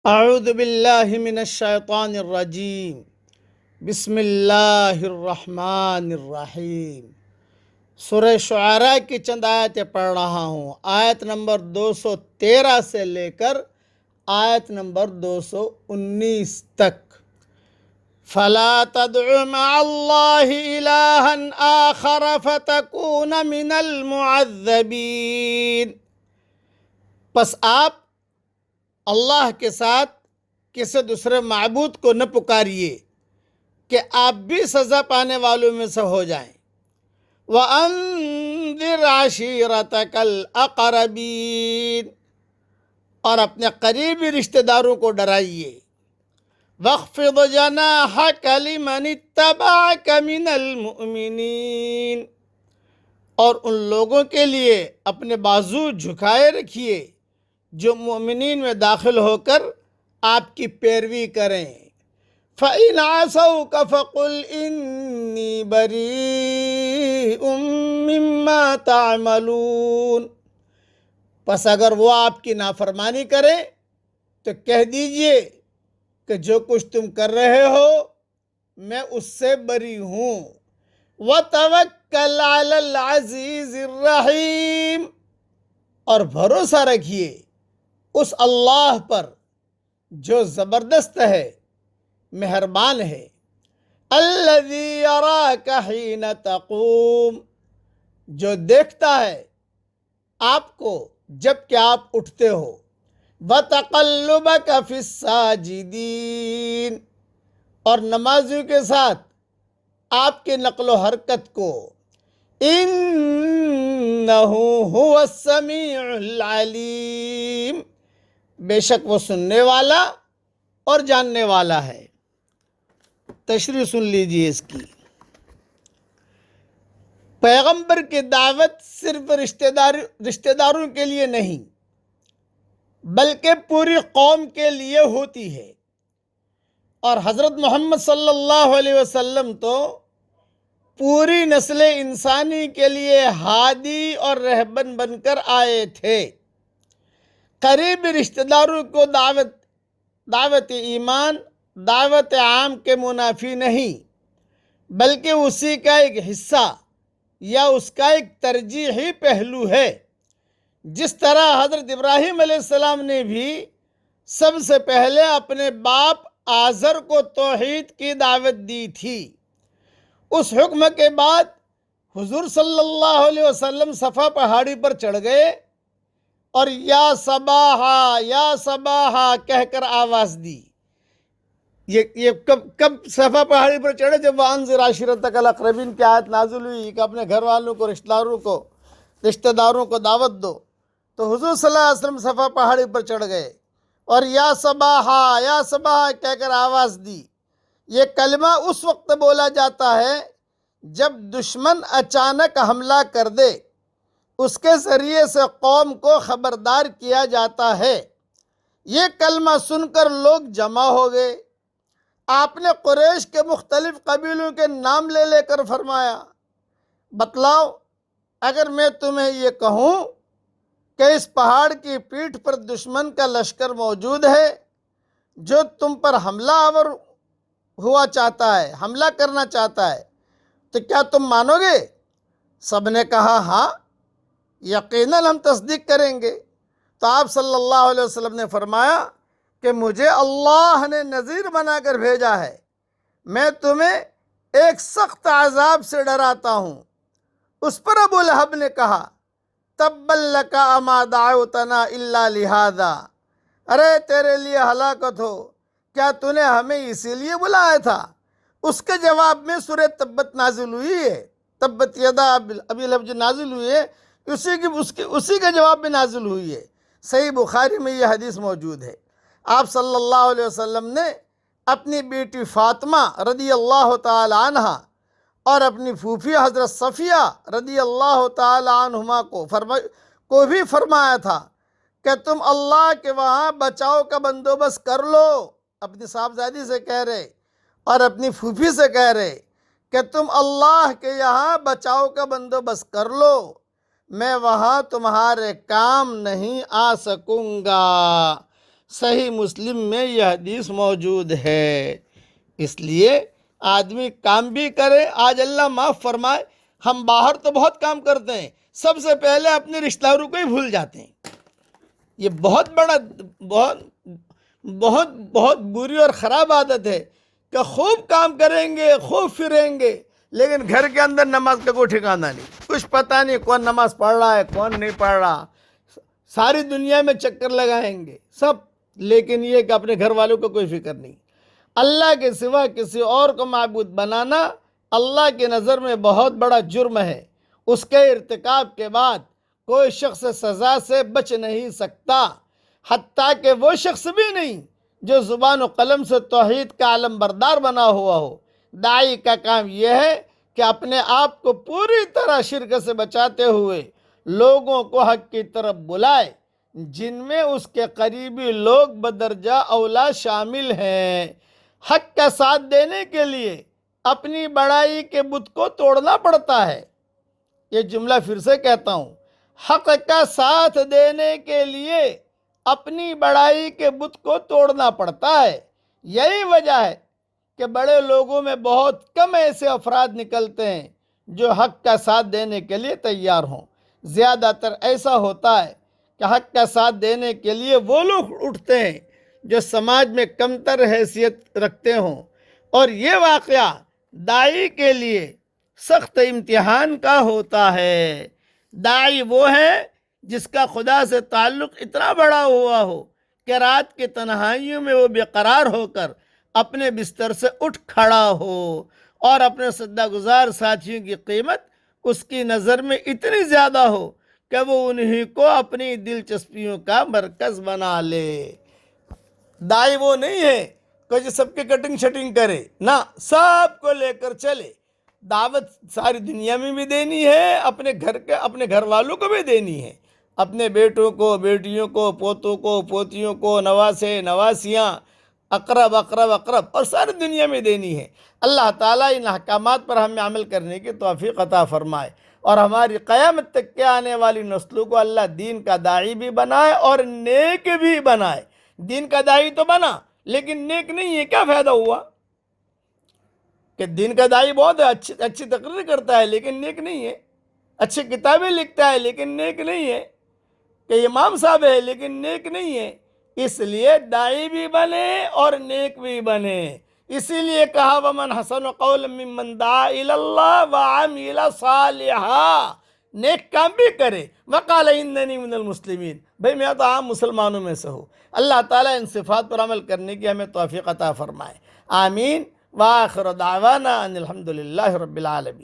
اعوذ باللہ من الشیطان الرجیم بسم اللہ الرحمن الرحیم۔ سورہ شعراء کی چند آیتیں پڑھ رہا ہوں، آیت نمبر 213 سے لے کر آیت نمبر 219 تک۔ فَلَا تَدْعُ مَعَ اللَّهِ إِلَٰهًا آخَرَ فَتَكُونَ مِنَ الْمُعَذَّبِينَ۔ پس آپ اللہ کے ساتھ کسی دوسرے معبود کو نہ پکاریے کہ آپ بھی سزا پانے والوں میں سے ہو جائیں۔ وَأَنذِرْ عَشِيرَتَكَ الْأَقْرَبِينَ، اور اپنے قریبی رشتہ داروں کو ڈرائیے۔ وَاخْفِضْ جَنَاحَكَ لِمَنِ اتَّبَعَكَ مِنَ الْمُؤْمِنِينَ، اور ان لوگوں کے لیے اپنے بازو جھکائے رکھیے جو مومنین میں داخل ہو کر آپ کی پیروی کریں۔ فَإِنْ عَصَوْكَ فَقُلْ إِنِّي بَرِيءٌ مِّمَّا تَعْمَلُونَ، پس اگر وہ آپ کی نافرمانی کریں تو کہہ دیجئے کہ جو کچھ تم کر رہے ہو میں اس سے بری ہوں۔ وَتَوَكَّلْ عَلَى الْعَزِيزِ الرَّحِيمِ، اور بھروسہ رکھیے اس اللہ پر جو زبردست ہے، مہربان ہے۔ الذی یراک حین تقوم، جو دیکھتا ہے آپ کو جب کہ آپ اٹھتے ہو۔ وتقلبک فی الساجدین، اور نمازیوں کے ساتھ آپ کی نقل و حرکت کو۔ انہ هو السمیع العلیم، بے شک وہ سننے والا اور جاننے والا ہے۔ تشریح سن لیجئے اس کی۔ پیغمبر کی دعوت صرف رشتہ داروں کے لیے نہیں بلکہ پوری قوم کے لیے ہوتی ہے، اور حضرت محمد صلی اللہ علیہ وسلم تو پوری نسل انسانی کے لیے ہادی اور رہبر بن کر آئے تھے۔ قریبی رشتہ داروں کو دعوت ایمان، دعوت عام کے منافی نہیں بلکہ اسی کا ایک حصہ یا اس کا ایک ترجیحی پہلو ہے۔ جس طرح حضرت ابراہیم علیہ السلام نے بھی سب سے پہلے اپنے باپ آزر کو توحید کی دعوت دی تھی۔ اس حکم کے بعد حضور صلی اللہ علیہ وسلم صفا پہاڑی پر چڑھ گئے اور یا صباحا کہہ کر آواز دی۔ یہ کب صفا پہاڑی پر چڑھے؟ جب وَأَنذِرْ عَشِيرَتَكَ الْأَقْرَبِينَ کی آیت نازل ہوئی کہ اپنے گھر والوں کو، رشتہ داروں کو دعوت دو، تو حضور صلی اللہ علیہ وسلم صفا پہاڑی پر چڑھ گئے اور یا صباحا کہہ کر آواز دی۔ یہ کلمہ اس وقت بولا جاتا ہے جب دشمن اچانک حملہ کر دے، اس کے ذریعے سے قوم کو خبردار کیا جاتا ہے۔ یہ کلمہ سن کر لوگ جمع ہو گئے۔ آپ نے قریش کے مختلف قبیلوں کے نام لے کر فرمایا، بتلاؤ اگر میں تمہیں یہ کہوں کہ اس پہاڑ کی پیٹھ پر دشمن کا لشکر موجود ہے جو تم پر حملہ کرنا چاہتا ہے تو کیا تم مانو گے؟ سب نے کہا ہاں، یقیناً ہم تصدیق کریں گے۔ تو آپ صلی اللہ علیہ وسلم نے فرمایا کہ مجھے اللہ نے نذیر بنا کر بھیجا ہے، میں تمہیں ایک سخت عذاب سے ڈراتا ہوں۔ اس پر ابو لہب نے کہا، تبا لک اما دعوتنا الا لہذا، ارے تیرے لیے ہلاکت ہو، کیا تو نے ہمیں اسی لیے بلایا تھا؟ اس کے جواب میں سورہ تبت نازل ہوئی ہے، تبت یدا ابی لہب جو نازل ہوئی ہے اسی کے جواب میں نازل ہوئی ہے۔ صحیح بخاری میں یہ حدیث موجود ہے۔ آپ صلی اللہ علیہ وسلم نے اپنی بیٹی فاطمہ رضی اللہ تعالی عنہ اور اپنی پھوپھی حضرت صفیہ رضی اللہ تعالی عنہما کو بھی فرمایا تھا کہ تم اللہ کے وہاں بچاؤ کا بندوبست کر لو۔ اپنی صاحبزادی سے کہہ رہے اور اپنی پھوپھی سے کہہ رہے کہ تم اللہ کے یہاں بچاؤ کا بندوبست کر لو، میں وہاں تمہارے کام نہیں آ سکوں گا۔ صحیح مسلم میں یہ حدیث موجود ہے۔ اس لیے آدمی کام بھی کرے۔ آج اللہ معاف فرمائے، ہم باہر تو بہت کام کرتے ہیں، سب سے پہلے اپنے رشتہ داروں کو ہی بھول جاتے ہیں۔ یہ بہت بڑا بہت بری اور خراب عادت ہے کہ خوب کام کریں گے، خوب پھریں گے، لیکن گھر کے اندر نماز کا کوئی ٹھکانہ نہیں، کچھ پتہ نہیں کون نماز پڑھ رہا ہے کون نہیں پڑھ رہا، ساری دنیا میں چکر لگائیں گے سب، لیکن یہ کہ اپنے گھر والوں کو کوئی فکر نہیں۔ اللہ کے سوا کسی اور کو معبود بنانا اللہ کی نظر میں بہت بڑا جرم ہے۔ اس کے ارتکاب کے بعد کوئی شخص سزا سے بچ نہیں سکتا، حتیٰ کہ وہ شخص بھی نہیں جو زبان و قلم سے توحید کا علم بردار بنا ہوا ہو۔ داعی کا کام یہ ہے کہ اپنے آپ کو پوری طرح شرک سے بچاتے ہوئے لوگوں کو حق کی طرف بلائے، جن میں اس کے قریبی لوگ بدرجہ اولا شامل ہیں۔ حق کا ساتھ دینے کے لیے اپنی بڑائی کے بت کو توڑنا پڑتا ہے۔ یہ جملہ پھر سے کہتا ہوں، حق کا ساتھ دینے کے لیے اپنی بڑائی کے بت کو توڑنا پڑتا ہے۔ یہی وجہ ہے کہ بڑے لوگوں میں بہت کم ایسے افراد نکلتے ہیں جو حق کا ساتھ دینے کے لیے تیار ہوں۔ زیادہ تر ایسا ہوتا ہے کہ حق کا ساتھ دینے کے لیے وہ لوگ اٹھتے ہیں جو سماج میں کمتر حیثیت رکھتے ہوں، اور یہ واقعہ داعی کے لیے سخت امتحان کا ہوتا ہے۔ داعی وہ ہے جس کا خدا سے تعلق اتنا بڑا ہوا ہو کہ رات کی تنہائیوں میں وہ بے قرار ہو کر اپنے بستر سے اٹھ کھڑا ہو، اور اپنے صدقہ گزار ساتھیوں کی قیمت اس کی نظر میں اتنی زیادہ ہو کہ وہ انہی کو اپنی دلچسپیوں کا مرکز بنا لے۔ داعی وہ نہیں ہے کہ جو سب کی کٹنگ شٹنگ کرے، نہ، سب کو لے کر چلے۔ دعوت ساری دنیا میں بھی دینی ہے، اپنے گھر والوں کو بھی دینی ہے، اپنے بیٹوں کو، بیٹیوں کو، پوتوں کو، پوتیوں کو، نواسے، نواسیاں، اقرب اور ساری دنیا میں دینی ہے۔ اللہ تعالیٰ ان احکامات پر ہمیں عمل کرنے کی توفیق عطا فرمائے، اور ہماری قیامت تک کے آنے والی نسلوں کو اللہ دین کا داعی بھی بنائے اور نیک بھی بنائے۔ دین کا داعی تو بنا لیکن نیک نہیں ہے، کیا فائدہ ہوا؟ کہ دین کا داعی بہت اچھی تقریر کرتا ہے لیکن نیک نہیں ہے، اچھی کتابیں لکھتا ہے لیکن نیک نہیں ہے، کہ امام صاحب ہے لیکن نیک نہیں ہے۔ اس لیے داعی بھی بنے اور نیک بھی بنے۔ اسی لیے کہا وَمَنْ حَسَنُ قَوْلًا مِّمَّنْ دَعَا إِلَى اللَّهِ وَعَمِلَ صَالِحًا، نیک کام بھی کرے۔ وَقَالَ إِنَّنِي مِنَ الْمُسْلِمِينَ، بھئی میں تو عام مسلمانوں میں سے ہوں۔ اللہ تعالیٰ ان صفات پر عمل کرنے کی ہمیں توفیق عطا فرمائے، آمین۔ وآخر دعوانا ان الحمد للہ رب العالمین۔